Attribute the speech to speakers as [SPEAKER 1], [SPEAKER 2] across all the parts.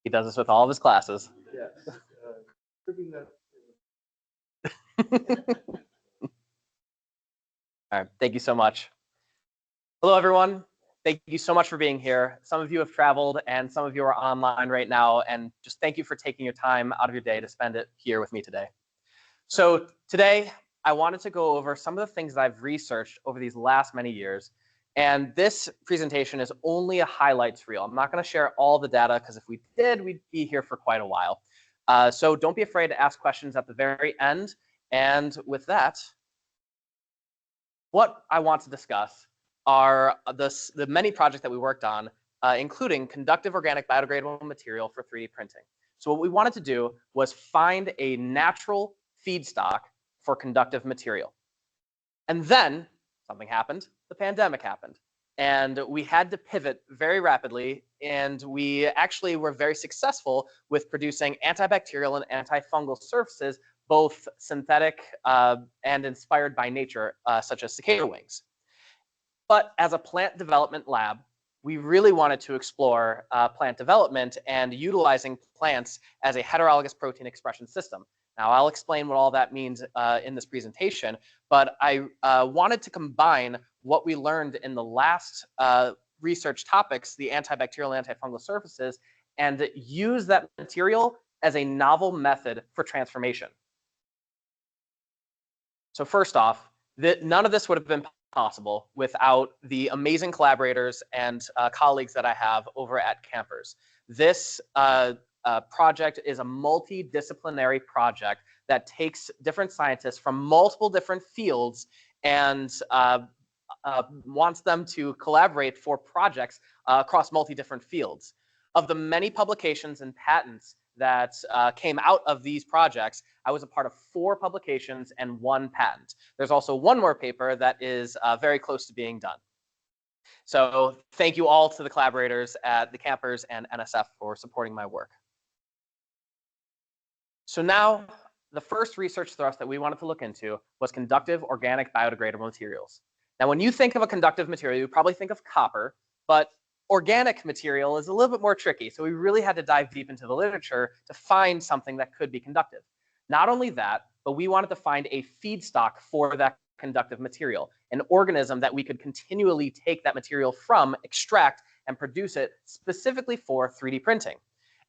[SPEAKER 1] He does this with all of his classes.
[SPEAKER 2] Yes.
[SPEAKER 1] All right, thank you so much. Hello, everyone. Thank you so much for being here. Some of you have traveled and some of you are online right now, and just thank you for taking your time out of your day to spend it here with me today. So today, I wanted to go over some of the things that I've researched over these last many years, and this presentation is only a highlights reel. I'm not going to share all the data because if we did, we'd be here for quite a while. So don't be afraid to ask questions at the very end. And with that, what I want to discuss are the many projects that we worked on, including conductive organic biodegradable material for 3D printing. So what we wanted to do was find a natural feedstock for conductive material. And then something happened, the pandemic happened. And we had to pivot very rapidly, and we actually were very successful with producing antibacterial and antifungal surfaces, both synthetic and inspired by nature, such as cicada wings. But as a plant development lab, we really wanted to explore plant development and utilizing plants as a heterologous protein expression system. Now, I'll explain what all that means in this presentation, but I wanted to combine what we learned in the last research topics, the antibacterial and antifungal surfaces, and use that material as a novel method for transformation. So first off, none of this would have been possible without the amazing collaborators and colleagues that I have over at Campers. This project is a multidisciplinary project that takes different scientists from multiple different fields and wants them to collaborate for projects across multi-different fields. Of the many publications and patents that came out of these projects, I was a part of 4 publications and 1 patent. There's also 1 more paper that is very close to being done. So thank you all to the collaborators at the Campers and NSF for supporting my work. So now, the first research thrust that we wanted to look into was conductive organic biodegradable materials. Now, when you think of a conductive material, you probably think of copper, but organic material is a little bit more tricky. So we really had to dive deep into the literature to find something that could be conductive. Not only that, but we wanted to find a feedstock for that conductive material, an organism that we could continually take that material from, extract, and produce it specifically for 3D printing.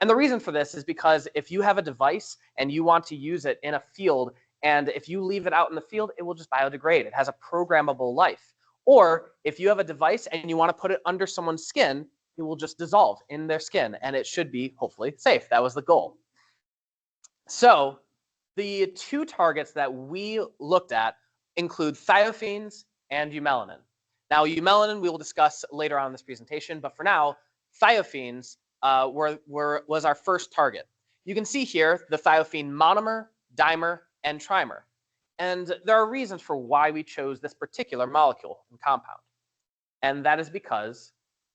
[SPEAKER 1] And the reason for this is because if you have a device and you want to use it in a field, and if you leave it out in the field, it will just biodegrade. It has a programmable life. Or if you have a device and you want to put it under someone's skin, it will just dissolve in their skin, and it should be hopefully safe. That was the goal. So the 2 targets that we looked at include thiophene and eumelanin. Now, eumelanin we will discuss later on in this presentation, but for now, thiophene was our first target. You can see here the thiophene monomer, dimer, and trimer. And there are reasons for why we chose this particular molecule and compound. And that is because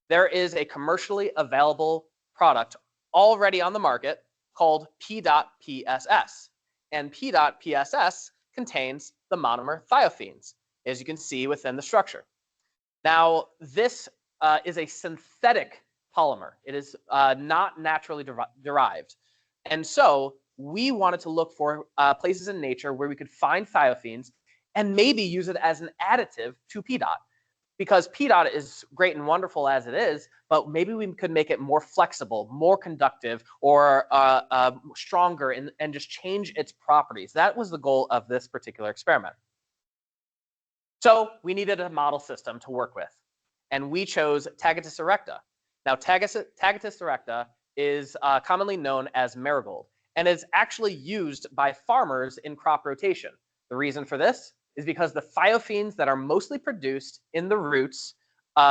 [SPEAKER 1] there is a commercially available product already on the market called P.PSS. And P.PSS contains the monomer thiophenes, as you can see within the structure. Now, this is a synthetic polymer. It is not naturally derived. And so we wanted to look for places in nature where we could find thiophenes and maybe use it as an additive to P.DOT. Because P.DOT is great and wonderful as it is, but maybe we could make it more flexible, more conductive, or stronger and just change its properties. That was the goal of this particular experiment. So we needed a model system to work with, and we chose Tagetes erecta. Now, Tagetes erecta is commonly known as marigold, and is actually used by farmers in crop rotation. The reason for this is because the thiophenes that are mostly produced in the roots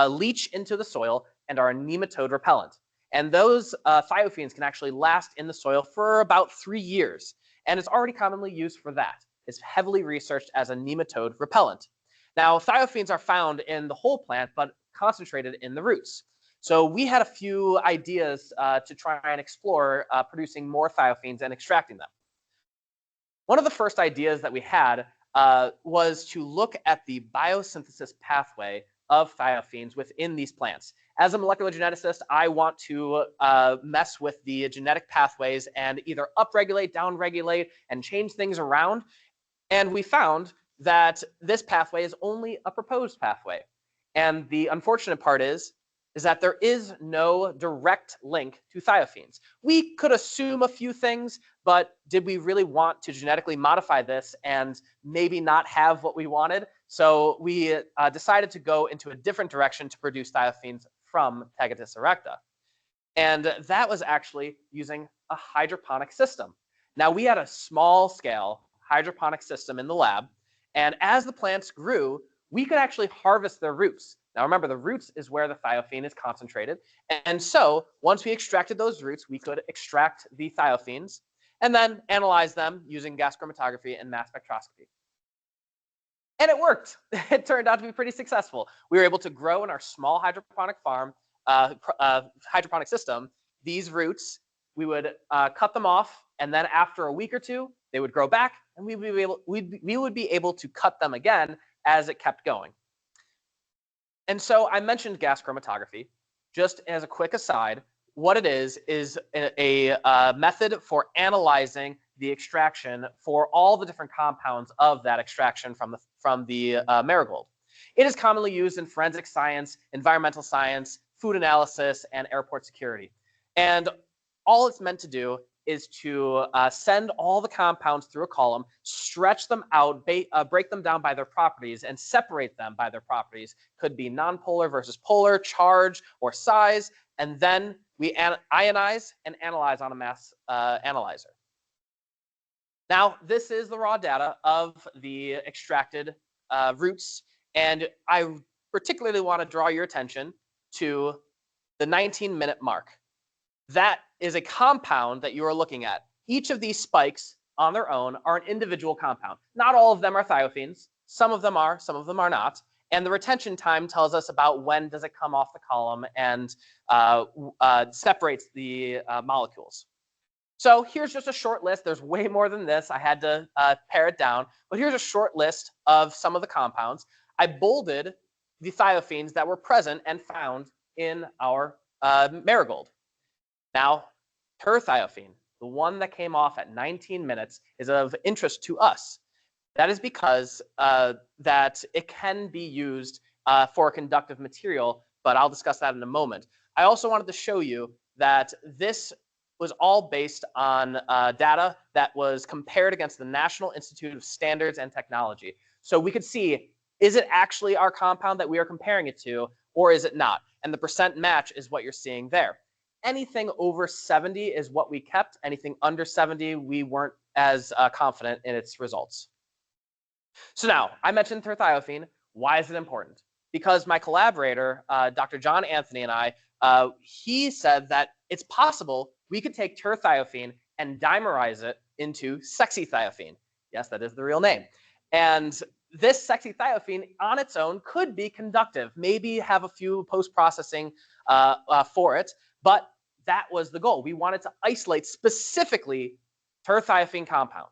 [SPEAKER 1] leach into the soil and are a nematode repellent. And those thiophenes can actually last in the soil for about 3 years. And it's already commonly used for that. It's heavily researched as a nematode repellent. Now, thiophenes are found in the whole plant, but concentrated in the roots. So we had a few ideas to try and explore producing more thiophenes and extracting them. One of the first ideas that we had was to look at the biosynthesis pathway of thiophenes within these plants. As a molecular geneticist, I want to mess with the genetic pathways and either upregulate, downregulate, and change things around. And we found that this pathway is only a proposed pathway. And the unfortunate part is that there is no direct link to thiophene. We could assume a few things, but did we really want to genetically modify this and maybe not have what we wanted? So we decided to go into a different direction to produce thiophene from Tagetes erecta. And that was actually using a hydroponic system. Now, we had a small scale hydroponic system in the lab, and as the plants grew, we could actually harvest their roots. Now, remember, the roots is where the thiophene is concentrated. And so once we extracted those roots, we could extract the thiophenes and then analyze them using gas chromatography and mass spectroscopy. And it worked. It turned out to be pretty successful. We were able to grow in our small hydroponic farm, hydroponic system, these roots. We would cut them off, and then after a week or two, they would grow back, and we would be able to cut them again as it kept going. And so I mentioned gas chromatography. Just as a quick aside, what it is a method for analyzing the extraction for all the different compounds of that extraction from the marigold. It is commonly used in forensic science, environmental science, food analysis, and airport security. And all it's meant to do is to send all the compounds through a column, stretch them out, break them down by their properties, and separate them by their properties. Could be nonpolar versus polar, charge, or size, and then we ionize and analyze on a mass analyzer. Now, this is the raw data of the extracted roots, and I particularly want to draw your attention to the 19-minute mark. That is a compound that you are looking at. Each of these spikes on their own are an individual compound. Not all of them are thiophenes. Some of them are not. And the retention time tells us about when does it come off the column and separates the molecules. So here's just a short list. There's way more than this. I had to pare it down. But here's a short list of some of the compounds. I bolded the thiophenes that were present and found in our marigold. Now, terthiophene, the one that came off at 19 minutes, is of interest to us. That is because that it can be used for a conductive material, but I'll discuss that in a moment. I also wanted to show you that this was all based on data that was compared against the National Institute of Standards and Technology. So we could see, is it actually our compound that we are comparing it to, or is it not? And the percent match is what you're seeing there. Anything over 70 is what we kept. Anything under 70, we weren't as confident in its results. So now, I mentioned terthiophene. Why is it important? Because my collaborator, Dr. John Anthony, and I, he said that it's possible we could take terthiophene and dimerize it into sexythiophene. Yes, that is the real name. And this sexythiophene on its own could be conductive, maybe have a few post-processing for it, but that was the goal. We wanted to isolate specifically terthiophene compound.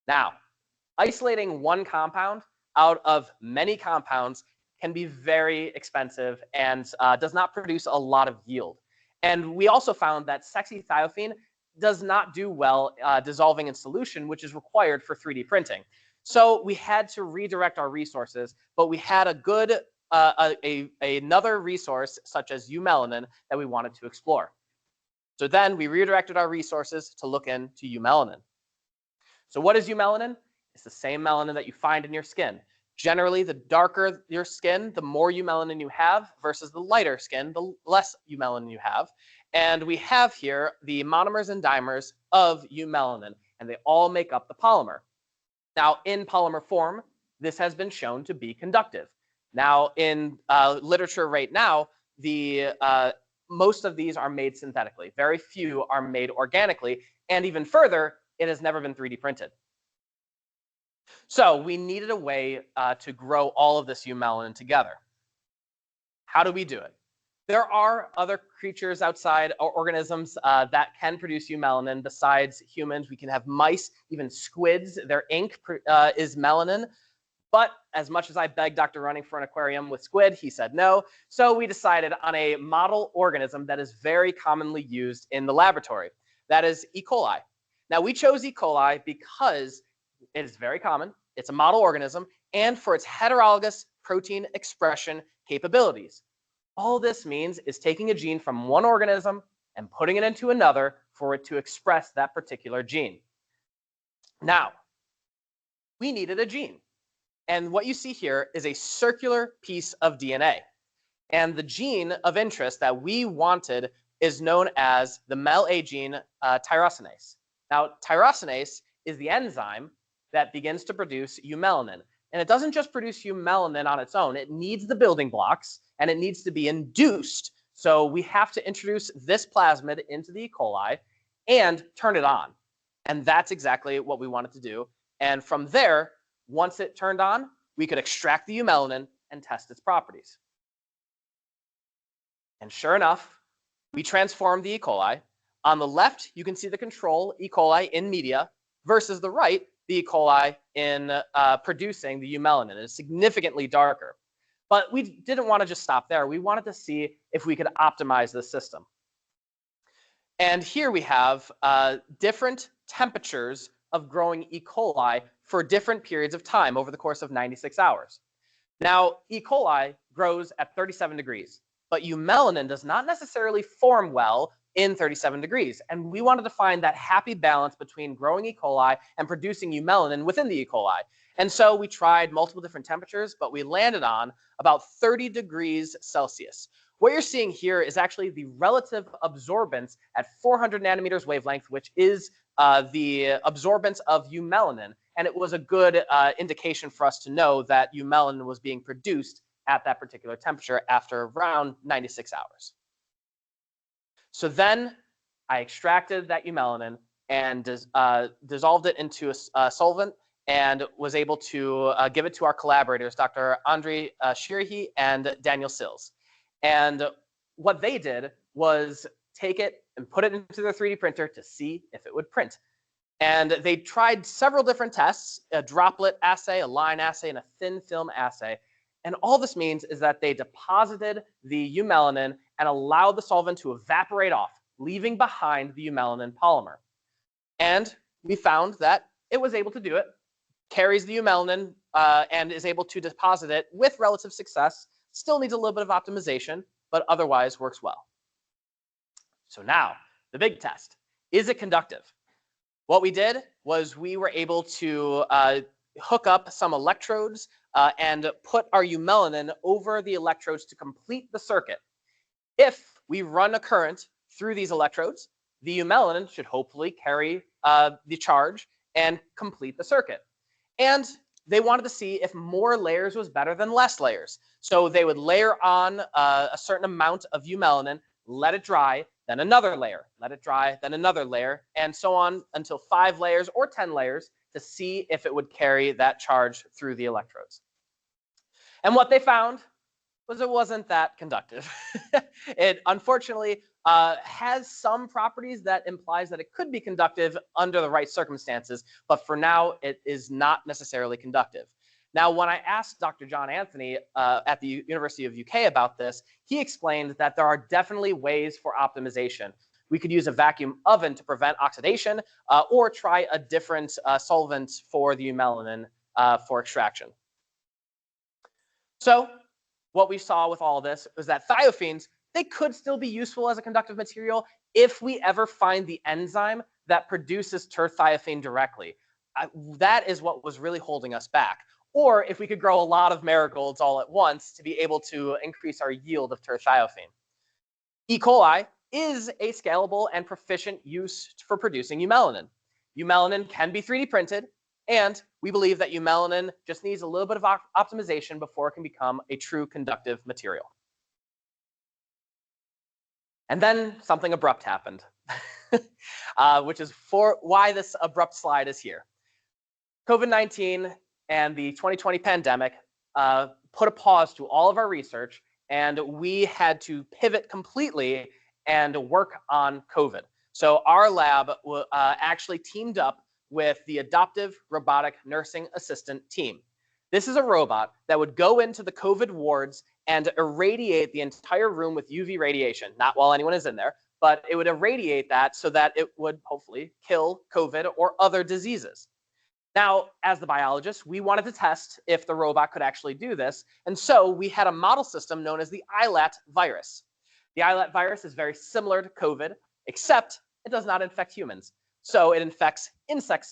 [SPEAKER 1] Now, isolating one compound out of many compounds can be very expensive and does not produce a lot of yield. And we also found that sexythiophene does not do well dissolving in solution, which is required for 3D printing. So we had to redirect our resources, but we had a good another resource such as eumelanin that we wanted to explore. So then we redirected our resources to look into eumelanin. So what is eumelanin? It's the same melanin that you find in your skin. Generally, the darker your skin, the more eumelanin you have, versus the lighter skin, the less eumelanin you have. And we have here the monomers and dimers of eumelanin, and they all make up the polymer. Now, in polymer form, this has been shown to be conductive. Now, in literature right now, most of these are made synthetically. Very few are made organically, and even further, it has never been 3D printed. So we needed a way to grow all of this eumelanin together. How do we do it? There are other creatures outside, or organisms that can produce eumelanin besides humans. We can have mice, even squids. Their ink is melanin. But as much as I begged Dr. Running for an aquarium with squid, he said no. So we decided on a model organism that is very commonly used in the laboratory. That is E. coli. Now, we chose E. coli because it is very common, it's a model organism, and for its heterologous protein expression capabilities. All this means is taking a gene from one organism and putting it into another for it to express that particular gene. Now, we needed a gene. And what you see here is a circular piece of DNA. And the gene of interest that we wanted is known as the MEL-A gene tyrosinase. Now, tyrosinase is the enzyme that begins to produce eumelanin. And it doesn't just produce eumelanin on its own. It needs the building blocks, and it needs to be induced. So we have to introduce this plasmid into the E. coli and turn it on. And that's exactly what we wanted to do. And from there, once it turned on, we could extract the eumelanin and test its properties. And sure enough, we transformed the E. coli. On the left, you can see the control E. coli in media versus the right, the E. coli in producing the eumelanin. It is significantly darker. But we didn't want to just stop there. We wanted to see if we could optimize the system. And here we have different temperatures of growing E. coli for different periods of time over the course of 96 hours. Now, E. coli grows at 37 degrees, but eumelanin does not necessarily form well in 37 degrees. And we wanted to find that happy balance between growing E. coli and producing eumelanin within the E. coli. And so we tried multiple different temperatures, but we landed on about 30 degrees Celsius. What you're seeing here is actually the relative absorbance at 400 nanometers wavelength, which is the absorbance of eumelanin. And it was a good indication for us to know that eumelanin was being produced at that particular temperature after around 96 hours. So then I extracted that eumelanin and dissolved it into a solvent and was able to give it to our collaborators, Dr. Andrei Shirahi and Daniel Sills. And what they did was take it and put it into their 3D printer to see if it would print. And they tried several different tests, a droplet assay, a line assay, and a thin film assay. And all this means is that they deposited the eumelanin and allowed the solvent to evaporate off, leaving behind the eumelanin polymer. And we found that it was able to do it, carries the eumelanin and is able to deposit it with relative success. Still needs a little bit of optimization, but otherwise works well. So now, the big test. Is it conductive? What we did was we were able to hook up some electrodes and put our eumelanin over the electrodes to complete the circuit. If we run a current through these electrodes, the eumelanin should hopefully carry the charge and complete the circuit. And they wanted to see if more layers was better than less layers. So they would layer on a certain amount of eumelanin, let it dry, then another layer, let it dry, then another layer, and so on until 5 layers or 10 layers to see if it would carry that charge through the electrodes. And what they found was it wasn't that conductive. It unfortunately has some properties that implies that it could be conductive under the right circumstances, but for now it is not necessarily conductive. Now, when I asked Dr. John Anthony at the University of UK about this, he explained that there are definitely ways for optimization. We could use a vacuum oven to prevent oxidation or try a different solvent for the eumelanin for extraction. So what we saw with all of this was that thiophenes, they could still be useful as a conductive material if we ever find the enzyme that produces terthiophene directly. That is what was really holding us back. Or if we could grow a lot of marigolds all at once to be able to increase our yield of terthiophene. E. coli is a scalable and proficient use for producing eumelanin. Eumelanin can be 3D printed, and we believe that eumelanin just needs a little bit of optimization before it can become a true conductive material. And then something abrupt happened, which is why this abrupt slide is here. COVID-19 and the 2020 pandemic put a pause to all of our research, and we had to pivot completely and work on COVID. So our lab actually teamed up with the Adoptive Robotic Nursing Assistant team. This is a robot that would go into the COVID wards and irradiate the entire room with UV radiation, not while anyone is in there, but it would irradiate that so that it would hopefully kill COVID or other diseases. Now, as the biologist, we wanted to test if the robot could actually do this, and so we had a model system known as the ILAT virus. The ILAT virus is very similar to COVID, except it does not infect humans. So it infects insect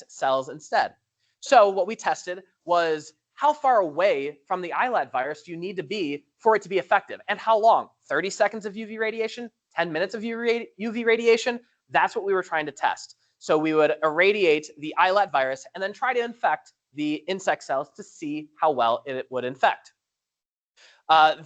[SPEAKER 1] cells instead. So what we tested was how far away from the ILAT virus do you need to be for it to be effective, and how long? 30 seconds of UV radiation? 10 minutes of UV radiation? That's what we were trying to test. So we would irradiate the ILAT virus and then try to infect the insect cells to see how well it would infect.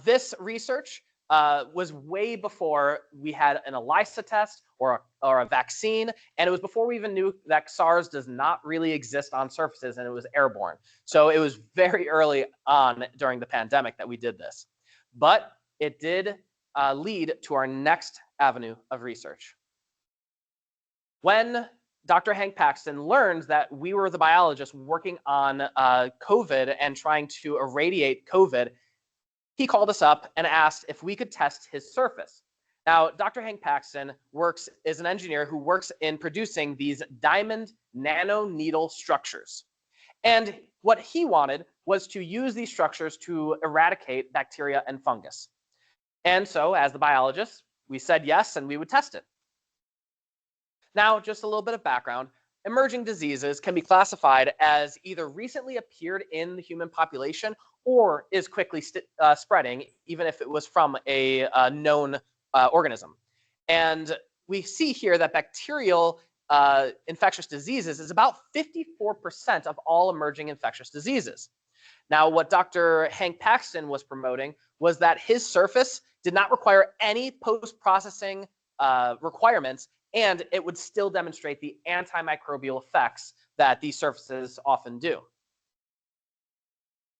[SPEAKER 1] This research was way before we had an ELISA test or a vaccine, and it was before we even knew that SARS does not really exist on surfaces and it was airborne. So it was very early on during the pandemic that we did this. But it did lead to our next avenue of research. When Dr. Hank Paxton learned that we were the biologists working on COVID and trying to irradiate COVID, he called us up and asked if we could test his surface. Now, Dr. Hank Paxton is an engineer who works in producing these diamond nanoneedle structures. And what he wanted was to use these structures to eradicate bacteria and fungus. And so, as the biologists, we said yes, and we would test it. Now, just a little bit of background. Emerging diseases can be classified as either recently appeared in the human population or is quickly spreading, even if it was from a known organism. And we see here that bacterial infectious diseases is about 54% of all emerging infectious diseases. Now, what Dr. Hank Paxton was promoting was that his surface did not require any post-processing requirements, and it would still demonstrate the antimicrobial effects that these surfaces often do.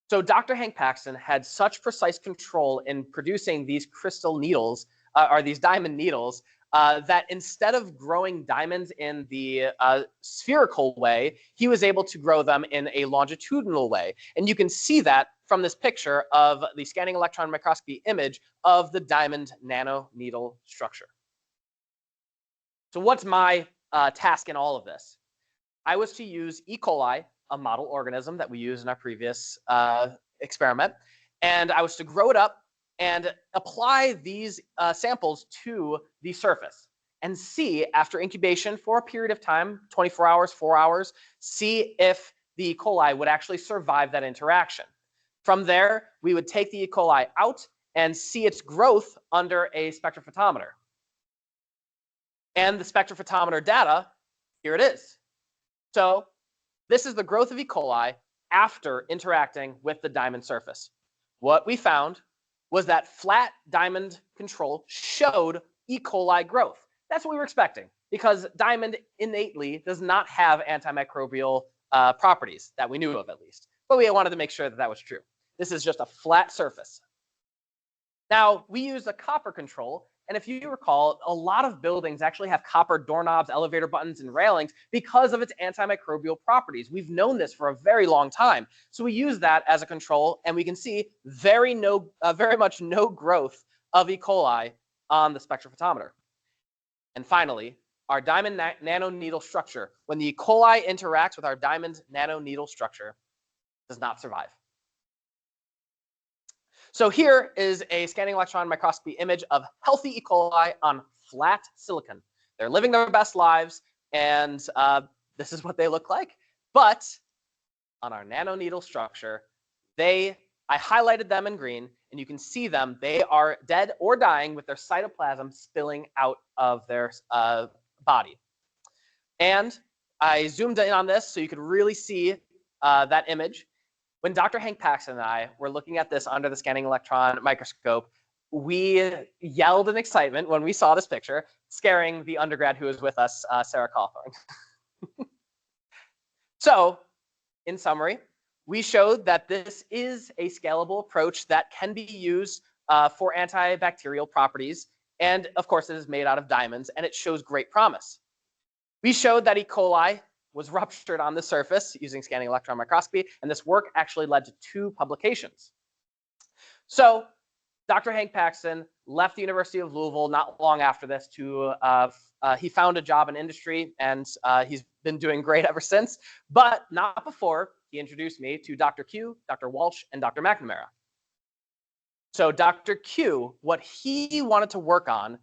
[SPEAKER 1] So Dr. Hank Paxton had such precise control in producing these crystal needles, or these diamond needles, that instead of growing diamonds in the spherical way, he was able to grow them in a longitudinal way. And you can see that from this picture of the scanning electron microscopy image of the diamond nanoneedle structure. So what's my task in all of this? I was to use E. coli, a model organism that we used in our previous experiment, and I was to grow it up and apply these samples to the surface and see, after incubation for a period of time, 24 hours, 4 hours, see if the E. coli would actually survive that interaction. From there, we would take the E. coli out and see its growth under a spectrophotometer. And the spectrophotometer data, here it is. So this is the growth of E. coli after interacting with the diamond surface. What we found was that flat diamond control showed E. coli growth. That's what we were expecting, because diamond innately does not have antimicrobial properties that we knew of, at least. But we wanted to make sure that that was true. This is just a flat surface. Now, we used a copper control, and if you recall, a lot of buildings actually have copper doorknobs, elevator buttons, and railings because of its antimicrobial properties. We've known this for a very long time. So we use that as a control, and we can see very much no growth of E. coli on the spectrophotometer. And finally, our diamond nanoneedle structure. When the E. coli interacts with our diamond nanoneedle structure, does not survive. So here is a scanning electron microscopy image of healthy E. coli on flat silicon. They're living their best lives, and this is what they look like. But on our nanoneedle structure, I highlighted them in green, and you can see them. They are dead or dying with their cytoplasm spilling out of their body. And I zoomed in on this so you could really see that image. When Dr. Hank Paxton and I were looking at this under the scanning electron microscope, we yelled in excitement when we saw this picture, scaring the undergrad who was with us, Sarah Cawthorn. So, in summary, we showed that this is a scalable approach that can be used for antibacterial properties, and of course it is made out of diamonds, and it shows great promise. We showed that E. coli was ruptured on the surface using scanning electron microscopy, and this work actually led to 2 publications. So Dr. Hank Paxton left the University of Louisville not long after this to, he found a job in industry, and he's been doing great ever since, but not before he introduced me to Dr. Q, Dr. Walsh, and Dr. McNamara. So Dr. Q, what he wanted to work on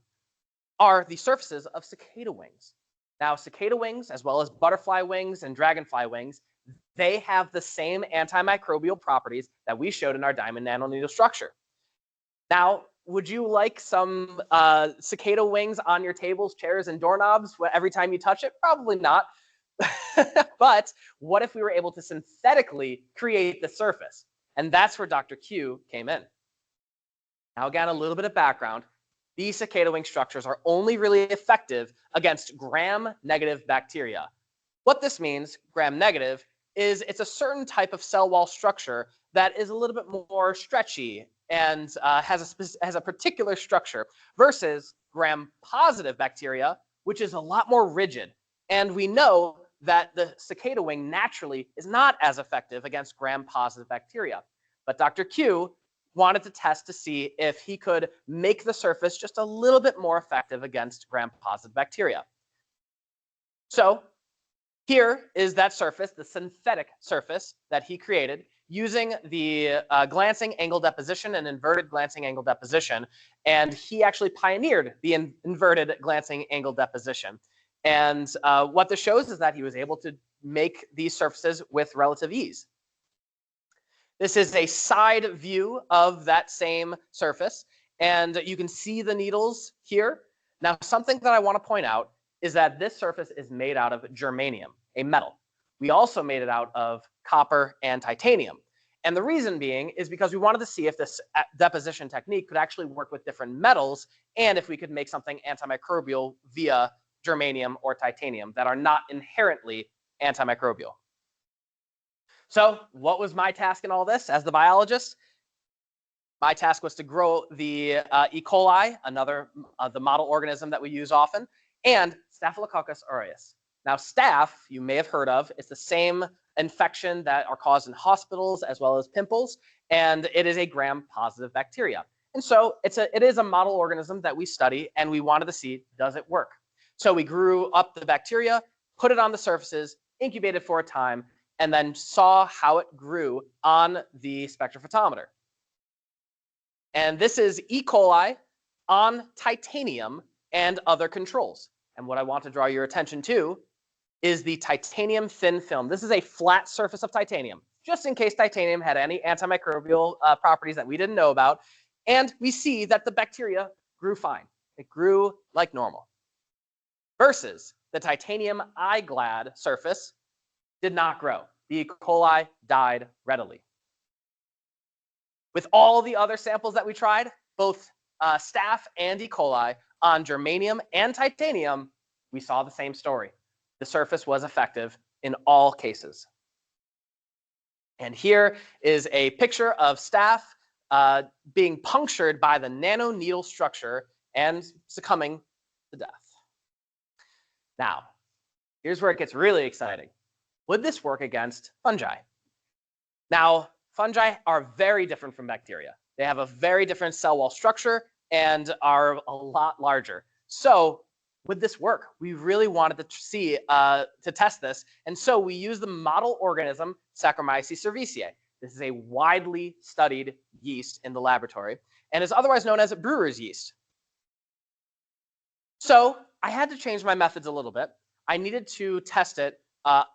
[SPEAKER 1] are the surfaces of cicada wings. Now, cicada wings, as well as butterfly wings and dragonfly wings, they have the same antimicrobial properties that we showed in our diamond nanoneedle structure. Now, would you like some cicada wings on your tables, chairs, and doorknobs every time you touch it? Probably not. But what if we were able to synthetically create the surface? And that's where Dr. Q came in. Now, again, a little bit of background. These cicada wing structures are only really effective against gram-negative bacteria. What this means, gram-negative, is it's a certain type of cell wall structure that is a little bit more stretchy and has a particular structure versus gram-positive bacteria, which is a lot more rigid. And we know that the cicada wing naturally is not as effective against gram-positive bacteria. But Dr. Q wanted to test to see if he could make the surface just a little bit more effective against gram-positive bacteria. So here is that surface, the synthetic surface that he created using the glancing angle deposition and inverted glancing angle deposition. And he actually pioneered the inverted glancing angle deposition. And what this shows is that he was able to make these surfaces with relative ease. This is a side view of that same surface, and you can see the needles here. Now, something that I want to point out is that this surface is made out of germanium, a metal. We also made it out of copper and titanium. And the reason being is because we wanted to see if this deposition technique could actually work with different metals and if we could make something antimicrobial via germanium or titanium that are not inherently antimicrobial. So what was my task in all this as the biologist? My task was to grow the E. coli, another the model organism that we use often, and Staphylococcus aureus. Now, staph, you may have heard of, it's the same infection that are caused in hospitals as well as pimples, and it is a gram-positive bacteria. And so it is a model organism that we study, and we wanted to see, does it work? So we grew up the bacteria, put it on the surfaces, incubated for a time, and then saw how it grew on the spectrophotometer. And this is E. coli on titanium and other controls. And what I want to draw your attention to is the titanium thin film. This is a flat surface of titanium, just in case titanium had any antimicrobial properties that we didn't know about. And we see that the bacteria grew fine. It grew like normal. Versus the titanium iGlad surface did not grow. The E. coli died readily. With all the other samples that we tried, both staph and E. coli on germanium and titanium, we saw the same story. The surface was effective in all cases. And here is a picture of staph being punctured by the nanoneedle structure and succumbing to death. Now, here's where it gets really exciting. Would this work against fungi? Now, fungi are very different from bacteria. They have a very different cell wall structure and are a lot larger. So would this work? We really wanted to see, to test this. And so we used the model organism Saccharomyces cerevisiae. This is a widely studied yeast in the laboratory and is otherwise known as brewer's yeast. So I had to change my methods a little bit. I needed to test it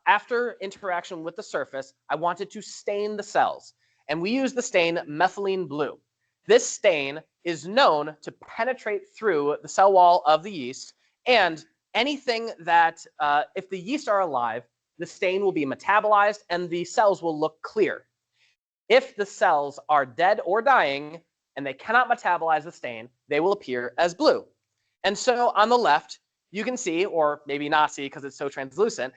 [SPEAKER 1] after interaction with the surface. I wanted to stain the cells, and we used the stain methylene blue. This stain is known to penetrate through the cell wall of the yeast, and anything that, if the yeast are alive, the stain will be metabolized and the cells will look clear. If the cells are dead or dying and they cannot metabolize the stain, they will appear as blue. And so on the left, you can see, or maybe not see because it's so translucent,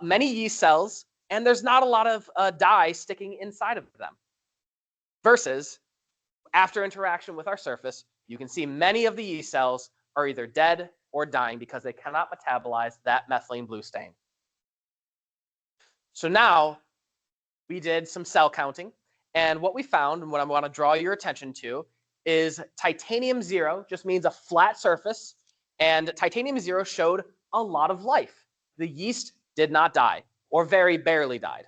[SPEAKER 1] many yeast cells, and there's not a lot of dye sticking inside of them. Versus, after interaction with our surface, you can see many of the yeast cells are either dead or dying because they cannot metabolize that methylene blue stain. So now we did some cell counting, and what we found, and what I want to draw your attention to, is titanium 0 just means a flat surface, and titanium 0 showed a lot of life. The yeast did not die, or very barely died.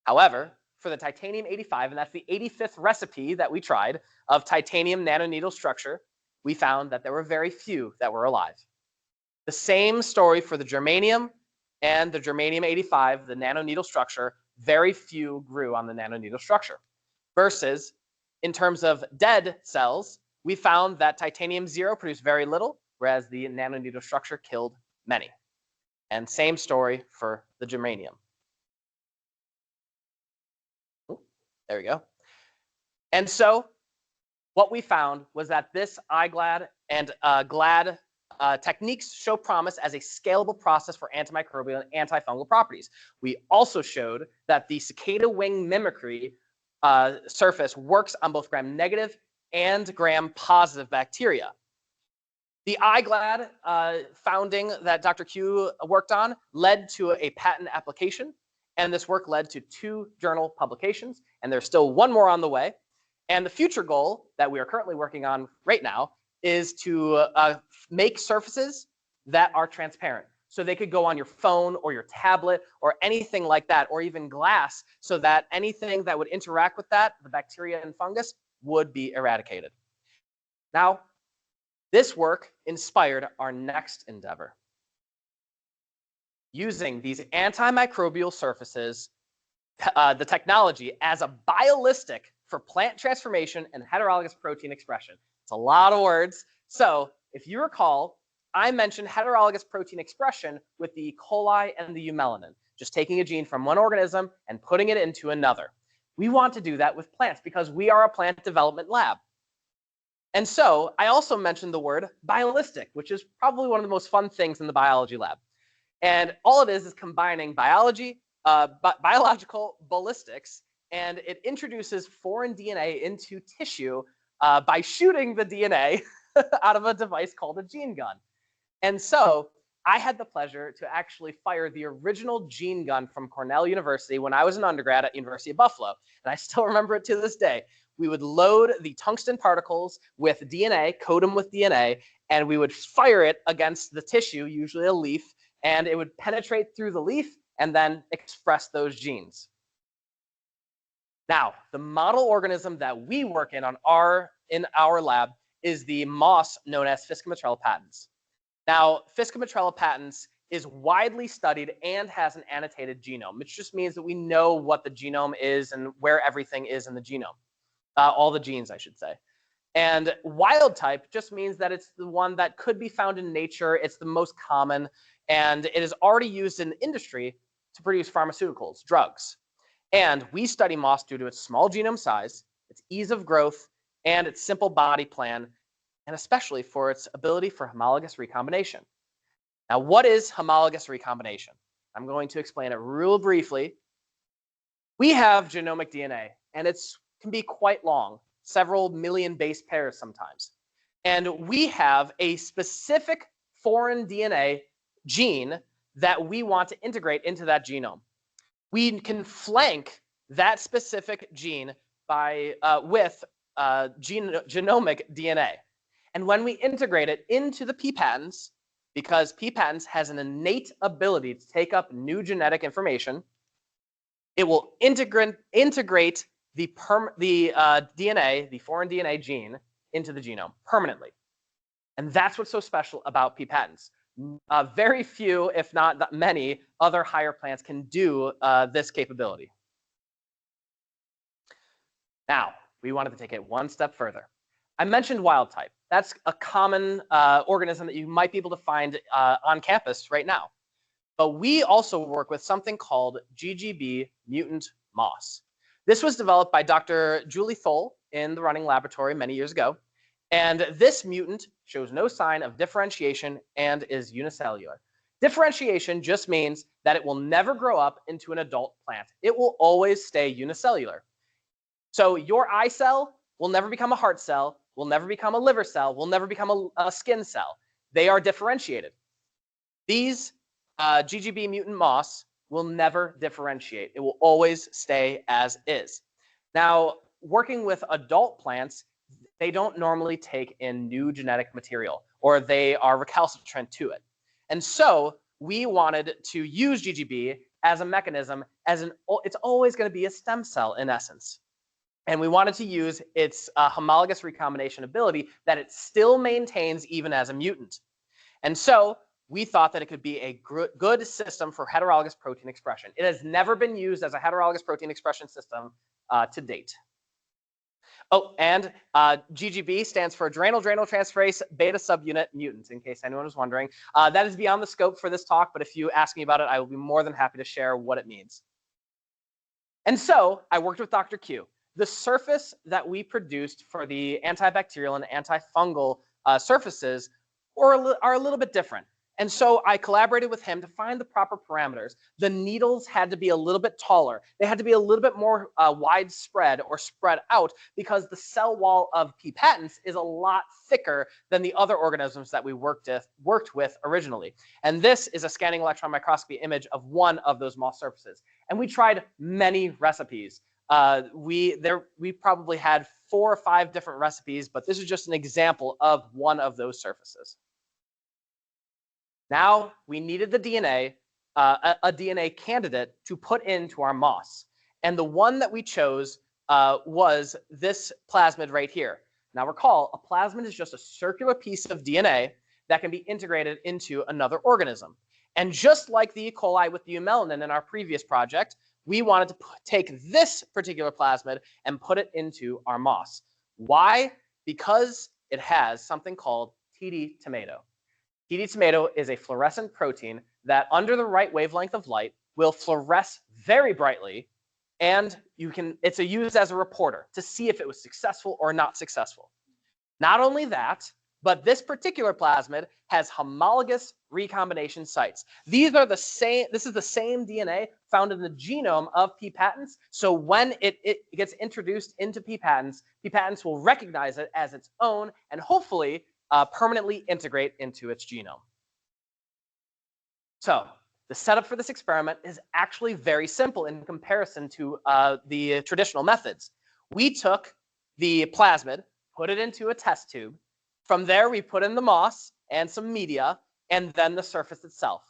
[SPEAKER 1] However, for the titanium 85, and that's the 85th recipe that we tried of titanium nanoneedle structure, we found that there were very few that were alive. The same story for the germanium and the germanium 85, the nanoneedle structure, very few grew on the nanoneedle structure. Versus, in terms of dead cells, we found that titanium 0 produced very little, whereas the nanoneedle structure killed many. And same story for the germanium. There we go. And so what we found was that this iGLAD and GLAD techniques show promise as a scalable process for antimicrobial and antifungal properties. We also showed that the cicada wing mimicry surface works on both gram-negative and gram-positive bacteria. The iGLAD founding that Dr. Q worked on led to a patent application, and this work led to 2 journal publications, and there's still 1 more on the way. And the future goal that we are currently working on right now is to make surfaces that are transparent. So they could go on your phone or your tablet or anything like that, or even glass, so that anything that would interact with that, the bacteria and fungus, would be eradicated. Now, this work inspired our next endeavor. Using these antimicrobial surfaces, the technology as a biolistic for plant transformation and heterologous protein expression. It's a lot of words. So if you recall, I mentioned heterologous protein expression with the E. coli and the eumelanin, just taking a gene from one organism and putting it into another. We want to do that with plants because we are a plant development lab. And so I also mentioned the word biolistic, which is probably one of the most fun things in the biology lab. And all it is combining biology, biological ballistics, and it introduces foreign DNA into tissue by shooting the DNA out of a device called a gene gun. And so I had the pleasure to actually fire the original gene gun from Cornell University when I was an undergrad at University of Buffalo. And I still remember it to this day. We would load the tungsten particles with DNA, coat them with DNA, and we would fire it against the tissue, usually a leaf, and it would penetrate through the leaf and then express those genes. Now, the model organism that we work in our lab is the moss known as Fiscomatrella patens. Now, Fiscomatrella patens is widely studied and has an annotated genome, which just means that we know what the genome is and where everything is in the genome. All the genes, I should say. And wild type just means that it's the one that could be found in nature. It's the most common, and it is already used in industry to produce pharmaceuticals, drugs. And we study moss due to its small genome size, its ease of growth, and its simple body plan, and especially for its ability for homologous recombination. Now, what is homologous recombination? I'm going to explain it real briefly. We have genomic DNA, and it can be quite long, several million base pairs sometimes. And we have a specific foreign DNA gene that we want to integrate into that genome. We can flank that specific gene with genomic DNA. And when we integrate it into the P patents, because P patents has an innate ability to take up new genetic information, it will integrate the DNA, the foreign DNA gene, into the genome permanently. And that's what's so special about P patents. Very few, if not many, other higher plants can do this capability. Now, we wanted to take it one step further. I mentioned wild type. That's a common organism that you might be able to find on campus right now. But we also work with something called GGB mutant moss. This was developed by Dr. Julie Thole in the Running Laboratory many years ago. And this mutant shows no sign of differentiation and is unicellular. Differentiation just means that it will never grow up into an adult plant. It will always stay unicellular. So your eye cell will never become a heart cell, will never become a liver cell, will never become a skin cell. They are differentiated. These GGB mutant moss will never differentiate. It will always stay as is. Now, working with adult plants, they don't normally take in new genetic material, or they are recalcitrant to it. And so we wanted to use GGB as a mechanism, it's always going to be a stem cell in essence. And we wanted to use its homologous recombination ability that it still maintains even as a mutant. And so we thought that it could be a good system for heterologous protein expression. It has never been used as a heterologous protein expression system to date. Oh, and GGB stands for adrenal-adrenal-transferase beta subunit mutant, in case anyone was wondering. That is beyond the scope for this talk, but if you ask me about it, I will be more than happy to share what it means. And so I worked with Dr. Q. The surface that we produced for the antibacterial and antifungal surfaces are a little bit different. And so I collaborated with him to find the proper parameters. The needles had to be a little bit taller. They had to be a little bit more widespread or spread out because the cell wall of P. patens is a lot thicker than the other organisms that we worked with originally. And this is a scanning electron microscopy image of one of those moss surfaces. And we tried many recipes. We probably had 4 or 5 different recipes, but this is just an example of one of those surfaces. Now we needed the DNA, a DNA candidate to put into our moss. And the one that we chose was this plasmid right here. Now recall, a plasmid is just a circular piece of DNA that can be integrated into another organism. And just like the E. coli with the eumelanin in our previous project, we wanted to take this particular plasmid and put it into our moss. Why? Because it has something called TD tomato. TD tomato is a fluorescent protein that under the right wavelength of light will fluoresce very brightly, and it's used as a reporter to see if it was successful or not successful. Not only that, but this particular plasmid has homologous recombination sites. This is the same DNA found in the genome of P. patens. So when it gets introduced into P. patens will recognize it as its own and hopefully permanently integrate into its genome. So the setup for this experiment is actually very simple in comparison to the traditional methods. We took the plasmid, put it into a test tube. From there, we put in the moss and some media, and then the surface itself.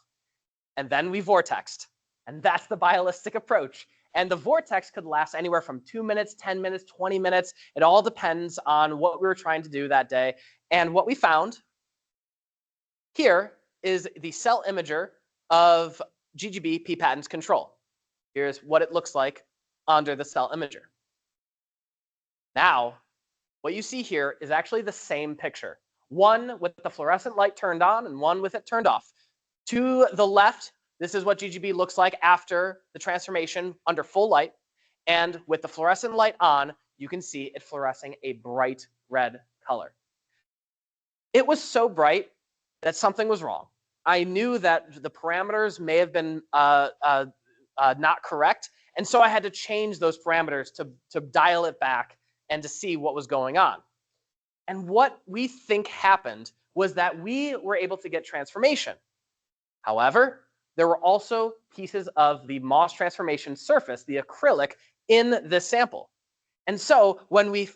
[SPEAKER 1] And then we vortexed. And that's the biolistic approach. And the vortex could last anywhere from 2 minutes, 10 minutes, 20 minutes. It all depends on what we were trying to do that day. And what we found here is the cell imager of GGB P. patens control. Here's what it looks like under the cell imager. Now, what you see here is actually the same picture. One with the fluorescent light turned on and one with it turned off. To the left, this is what GGB looks like after the transformation under full light. And with the fluorescent light on, you can see it fluorescing a bright red color. It was so bright that something was wrong. I knew that the parameters may have been not correct. And so I had to change those parameters to dial it back and to see what was going on. And what we think happened was that we were able to get transformation. However, there were also pieces of the moss transformation surface, the acrylic, in this sample. And so when we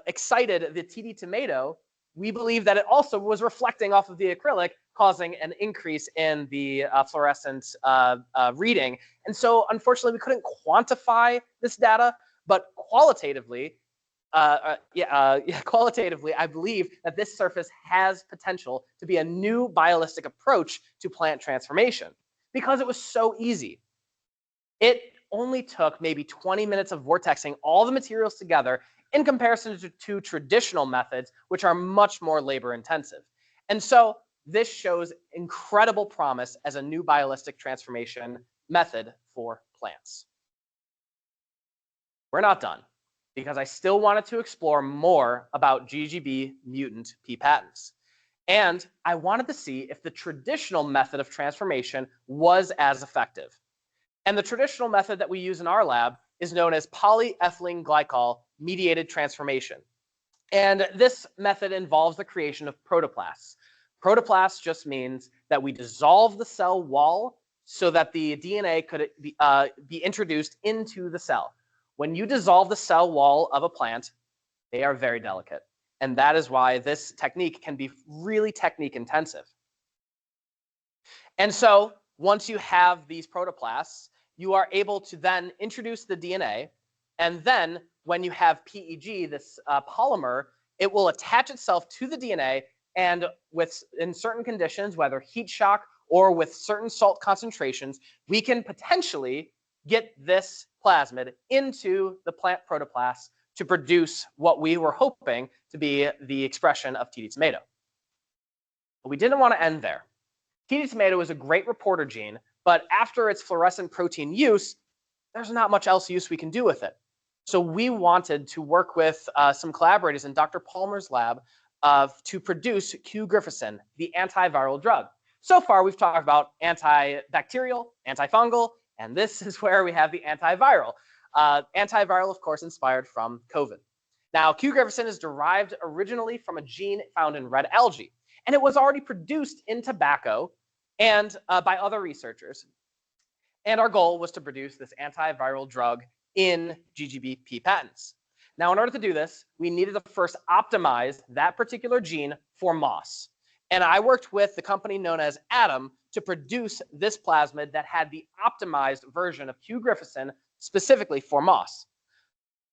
[SPEAKER 1] excited the TD tomato, we believe that it also was reflecting off of the acrylic, causing an increase in the fluorescent reading. And so unfortunately, we couldn't quantify this data, but qualitatively, qualitatively, I believe that this surface has potential to be a new biolistic approach to plant transformation because it was so easy. It only took maybe 20 minutes of vortexing all the materials together in comparison to traditional methods, which are much more labor intensive. And so this shows incredible promise as a new biolistic transformation method for plants. We're not done, because I still wanted to explore more about GGB mutant P. patens. And I wanted to see if the traditional method of transformation was as effective. And the traditional method that we use in our lab is known as polyethylene glycol mediated transformation. And this method involves the creation of protoplasts. Protoplasts just means that we dissolve the cell wall so that the DNA could be introduced into the cell. When you dissolve the cell wall of a plant, they are very delicate. And that is why this technique can be really technique intensive. And so once you have these protoplasts, you are able to then introduce the DNA. And then when you have PEG, this polymer, it will attach itself to the DNA. And in certain conditions, whether heat shock or with certain salt concentrations, we can potentially get this plasmid into the plant protoplast to produce what we were hoping to be the expression of TD tomato. But we didn't want to end there. TD tomato is a great reporter gene, but after its fluorescent protein use, there's not much else use we can do with it. So we wanted to work with some collaborators in Dr. Palmer's lab to produce Q-grifocin, the antiviral drug. So far, we've talked about antibacterial, antifungal, and this is where we have the antiviral. Antiviral, of course, inspired from COVID. Now, Q-grifocin is derived originally from a gene found in red algae, and it was already produced in tobacco and by other researchers. And our goal was to produce this antiviral drug in GGB-P patents. Now, in order to do this, we needed to first optimize that particular gene for moss. And I worked with the company known as Atom to produce this plasmid that had the optimized version of Q-grifocin specifically for moss.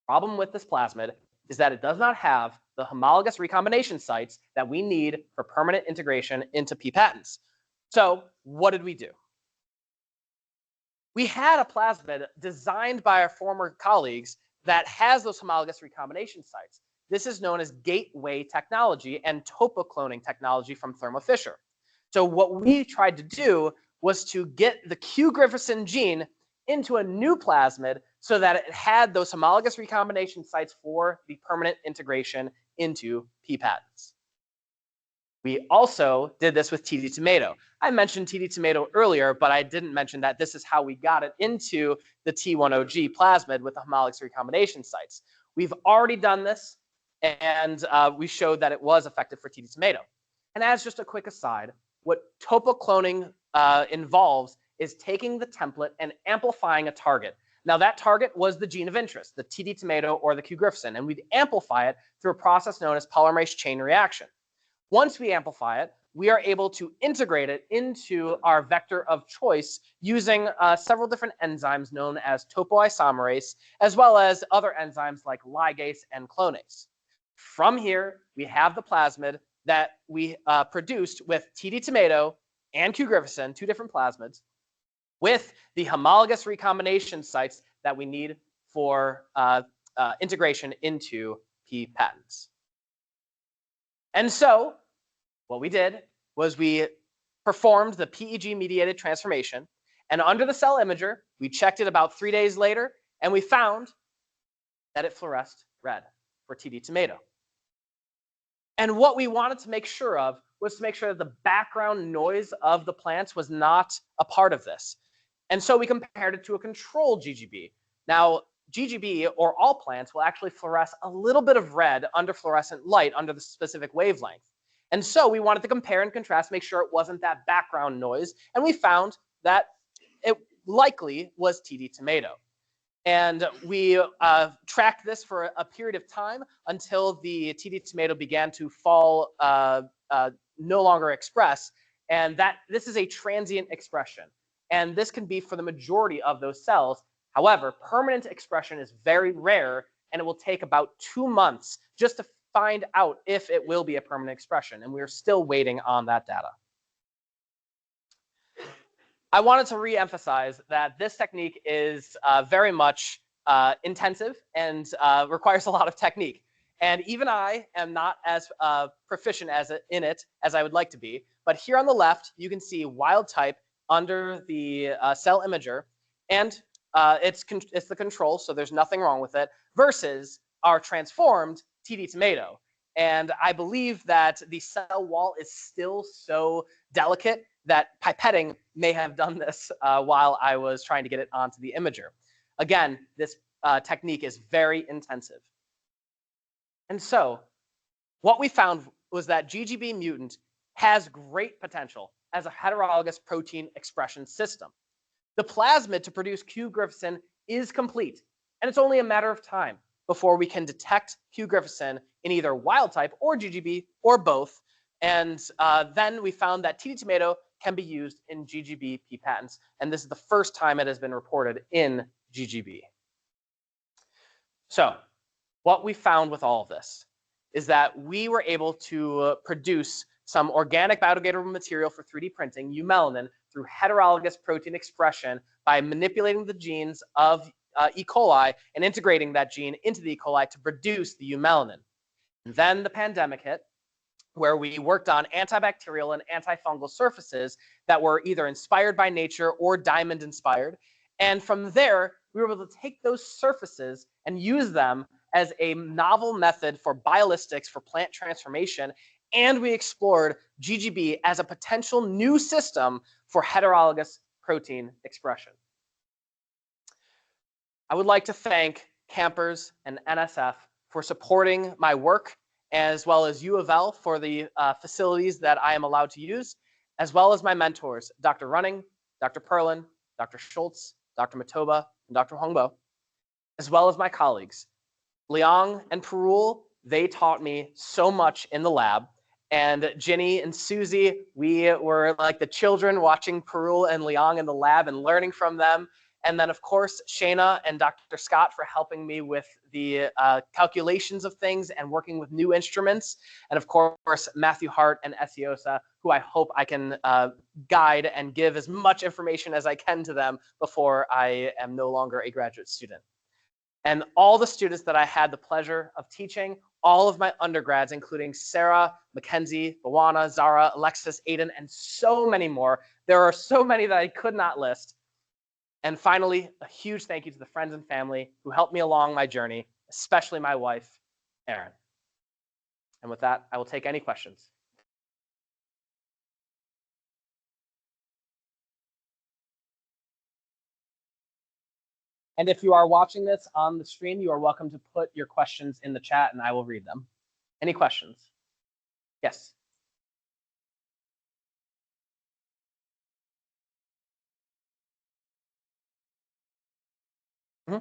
[SPEAKER 1] The problem with this plasmid is that it does not have the homologous recombination sites that we need for permanent integration into P patents. So what did we do? We had a plasmid designed by our former colleagues that has those homologous recombination sites. This is known as gateway technology and topocloning technology from Thermo Fisher. So what we tried to do was to get the Q-grifocin gene into a new plasmid so that it had those homologous recombination sites for the permanent integration into P patents. We also did this with TD tomato. I mentioned TD tomato earlier, but I didn't mention that this is how we got it into the T10G plasmid with the homologous recombination sites. We've already done this, and we showed that it was effective for TD tomato. And as just a quick aside, what topocloning involves is taking the template and amplifying a target. Now, that target was the gene of interest, the TD tomato or the Q-grifocin, and we'd amplify it through a process known as polymerase chain reaction. Once we amplify it, we are able to integrate it into our vector of choice using several different enzymes known as topoisomerase, as well as other enzymes like ligase and clonase. From here, we have the plasmid that we produced with TD tomato and Q-grifocin, two different plasmids, with the homologous recombination sites that we need for integration into P patents. And so what we did was we performed the PEG-mediated transformation, and under the cell imager, we checked it about 3 days later, and we found that it fluoresced red for TD tomato. And what we wanted to make sure of was to make sure that the background noise of the plants was not a part of this. And so we compared it to a control GGB. Now, GGB, or all plants, will actually fluoresce a little bit of red under fluorescent light under the specific wavelength. And so we wanted to compare and contrast, make sure it wasn't that background noise. And we found that it likely was TD tomato. And we tracked this for a period of time until the TD tomato began to fall, no longer express. And this is a transient expression. And this can be for the majority of those cells. However, permanent expression is very rare, and it will take about 2 months just to find out if it will be a permanent expression. And we're still waiting on that data. I wanted to re-emphasize that this technique is very much intensive and requires a lot of technique. And even I am not as proficient in it as I would like to be. But here on the left, you can see wild type under the cell imager, and it's the control, so there's nothing wrong with it, versus our transformed TD tomato. And I believe that the cell wall is still so delicate that pipetting may have done this while I was trying to get it onto the imager. Again, this technique is very intensive. And so what we found was that GGB mutant has great potential as a heterologous protein expression system. The plasmid to produce Q Griffithsin is complete, and it's only a matter of time before we can detect Q Griffithsin in either wild type or GGB or both. And then we found that TD tomato can be used in GGB P patents, and this is the first time it has been reported in GGB. So what we found with all of this is that we were able to produce some organic biodegradable material for 3D printing, eumelanin, through heterologous protein expression by manipulating the genes of E. coli and integrating that gene into the E. coli to produce the eumelanin. And then the pandemic hit, where we worked on antibacterial and antifungal surfaces that were either inspired by nature or diamond inspired. And from there, we were able to take those surfaces and use them as a novel method for biolistics for plant transformation. And we explored GGB as a potential new system for heterologous protein expression. I would like to thank Campers and NSF for supporting my work, as well as U of L for the facilities that I am allowed to use, as well as my mentors, Dr. Running, Dr. Perlin, Dr. Schultz, Dr. Matoba, and Dr. Hongbo, as well as my colleagues. Liang and Perul, they taught me so much in the lab. And Ginny and Susie, we were like the children watching Perul and Liang in the lab and learning from them. And then, of course, Shayna and Dr. Scott for helping me with the calculations of things and working with new instruments. And of course, Matthew Hart and Esiosa, who I hope I can guide and give as much information as I can to them before I am no longer a graduate student. And all the students that I had the pleasure of teaching, all of my undergrads, including Sarah, Mackenzie, Bawana, Zara, Alexis, Aiden, and so many more. There are so many that I could not list. And finally, a huge thank you to the friends and family who helped me along my journey, especially my wife, Erin. And with that, I will take any questions. And if you are watching this on the stream, you are welcome to put your questions in the chat and I will read them. Any questions? Yes. Mm-hmm.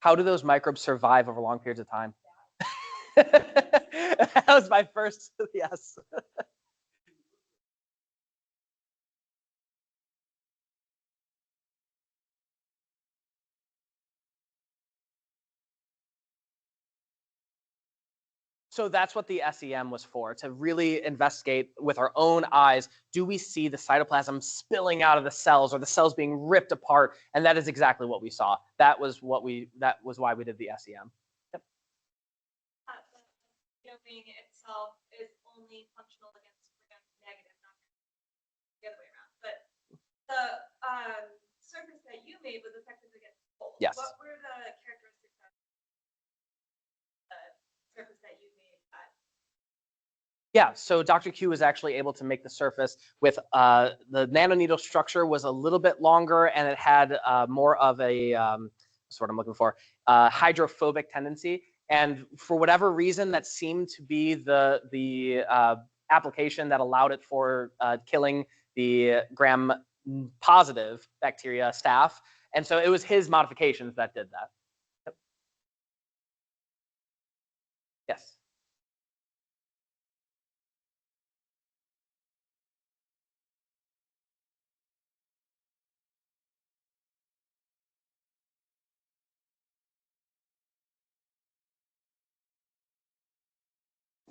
[SPEAKER 1] How do those microbes survive over long periods of time? That was my first, yes. So that's what the SEM was for, to really investigate with our own eyes, do we see the cytoplasm spilling out of the cells or the cells being ripped apart? And that is exactly what we saw. That was why we did the SEM. Yep.
[SPEAKER 2] The domain itself is only functional against negative, not the other way around. But the surface that you made was effective against both.
[SPEAKER 1] Yes.
[SPEAKER 2] What were the characteristics of the surface that you made?
[SPEAKER 1] Yeah, so Dr. Q was actually able to make the surface with the nanoneedle structure was a little bit longer and it had more of a, that's what I'm looking for, hydrophobic tendency. And for whatever reason, that seemed to be the application that allowed it for killing the gram-positive bacteria staph. And so it was his modifications that did that. Yep. Yes.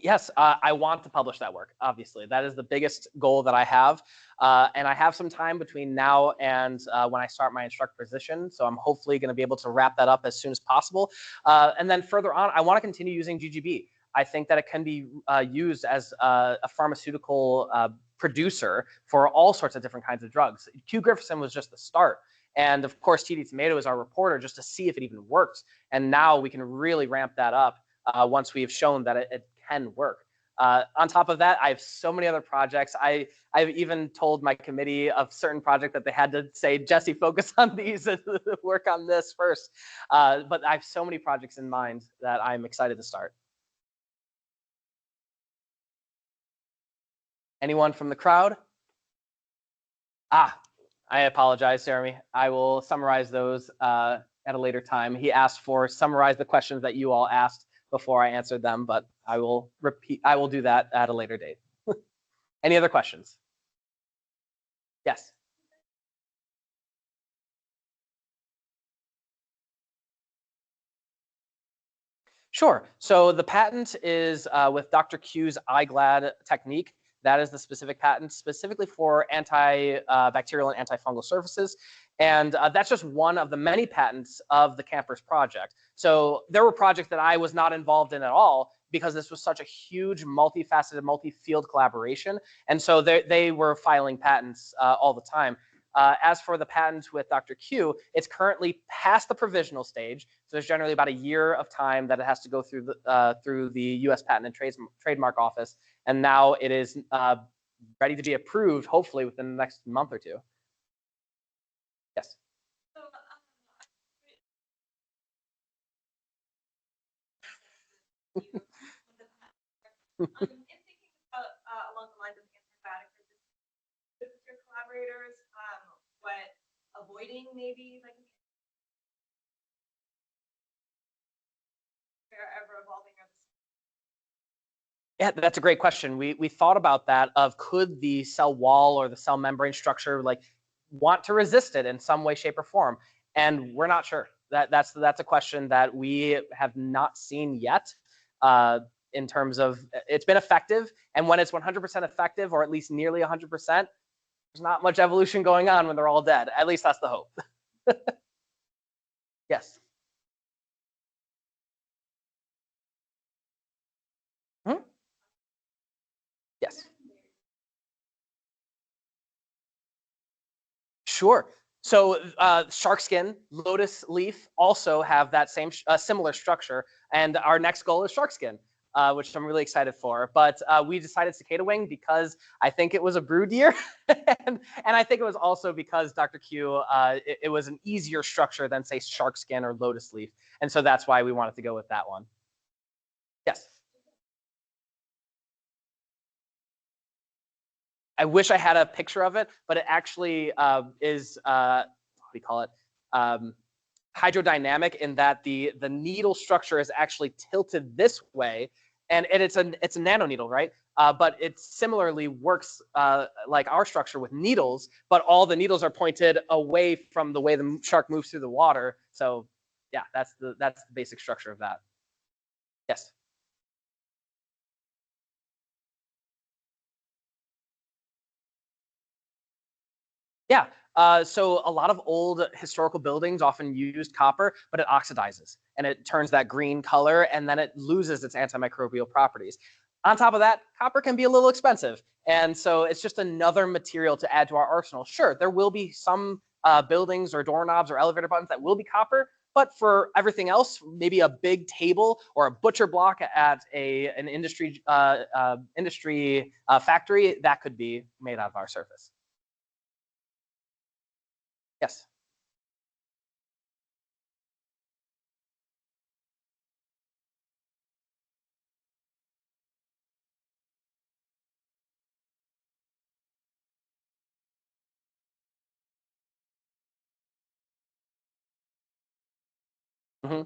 [SPEAKER 1] Yes, I want to publish that work, obviously. That is the biggest goal that I have. And I have some time between now and when I start my instructor position. So I'm hopefully going to be able to wrap that up as soon as possible. And then further on, I want to continue using GGB. I think that it can be used as a pharmaceutical producer for all sorts of different kinds of drugs. Q. Griffithsin was just the start. And of course, TD Tomato is our reporter just to see if it even works. And now we can really ramp that up once we've shown that it can work. On top of that, I have so many other projects. I've even told my committee of certain project that they had to say, Jesse, focus on these and work on this first. But I have so many projects in mind that I'm excited to start. Anyone from the crowd? I apologize, Jeremy. I will summarize those at a later time. He asked for summarize the questions that you all asked before I answered them, but I will do that at a later date. Any other questions? Yes. Sure. So the patent is with Dr. Q's iGlad technique. That is the specific patent specifically for antibacterial and antifungal surfaces. And that's just one of the many patents of the campers project. So there were projects that I was not involved in at all because this was such a huge, multifaceted, multi-field collaboration. And so they were filing patents all the time. As for the patent with Dr. Q, it's currently past the provisional stage. So there's generally about a year of time that it has to go through the U.S. Patent and Trademark Office. And now it is ready to be approved, hopefully within the next month or two. Yes.
[SPEAKER 2] In thinking about along the lines of antibiotic resistance with your collaborators, what avoiding maybe like ever evolving or
[SPEAKER 1] Yeah, that's a great question. We thought about that of could the cell wall or the cell membrane structure like want to resist it in some way, shape, or form? And we're not sure. That's a question that we have not seen yet. In terms of it's been effective, and when it's 100% effective, or at least nearly 100%, there's not much evolution going on when they're all dead. At least that's the hope. Yes. Hmm? Yes. Sure. So shark skin, lotus leaf also have that same similar structure, and our next goal is shark skin, which I'm really excited for. But we decided cicada wing because I think it was a brood deer, and I think it was also because Dr. Q, it was an easier structure than say shark skin or lotus leaf, and so that's why we wanted to go with that one. Yes. I wish I had a picture of it, but it actually is what do we call it? Hydrodynamic in that the needle structure is actually tilted this way, and it's a nanoneedle, right? But it similarly works like our structure with needles, but all the needles are pointed away from the way the shark moves through the water. So yeah, that's the basic structure of that. Yes. Yeah. So a lot of old historical buildings often used copper, but it oxidizes and it turns that green color, and then it loses its antimicrobial properties. On top of that, copper can be a little expensive, and so it's just another material to add to our arsenal. Sure, there will be some buildings or doorknobs or elevator buttons that will be copper, but for everything else, maybe a big table or a butcher block at an industry factory, that could be made out of our surface. Yes. Mm-hmm.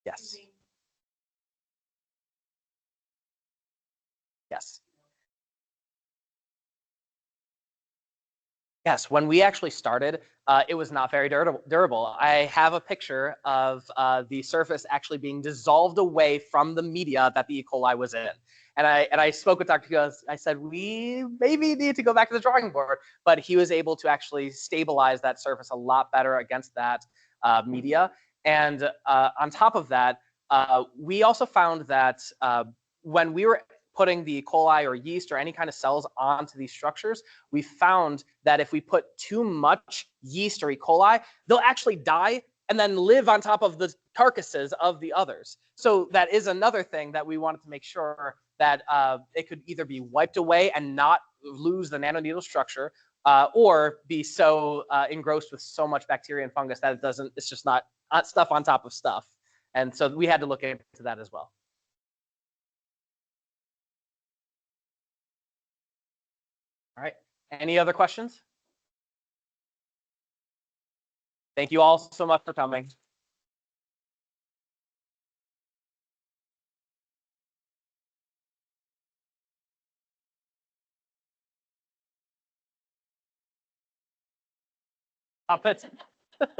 [SPEAKER 1] Yes. Yes. Yes. When we actually started, it was not very durable. I have a picture of the surface actually being dissolved away from the media that the E. coli was in. And I spoke with Dr. Gus. I said, we maybe need to go back to the drawing board. But he was able to actually stabilize that surface a lot better against that media. And on top of that, we also found that when we were putting the E. coli or yeast or any kind of cells onto these structures, we found that if we put too much yeast or E. coli, they'll actually die and then live on top of the carcasses of the others. So that is another thing that we wanted to make sure that it could either be wiped away and not lose the nanoneedle structure, or be so engrossed with so much bacteria and fungus that it's just not stuff on top of stuff. And so we had to look into that as well. All right, any other questions? Thank you all so much for coming. Stop it.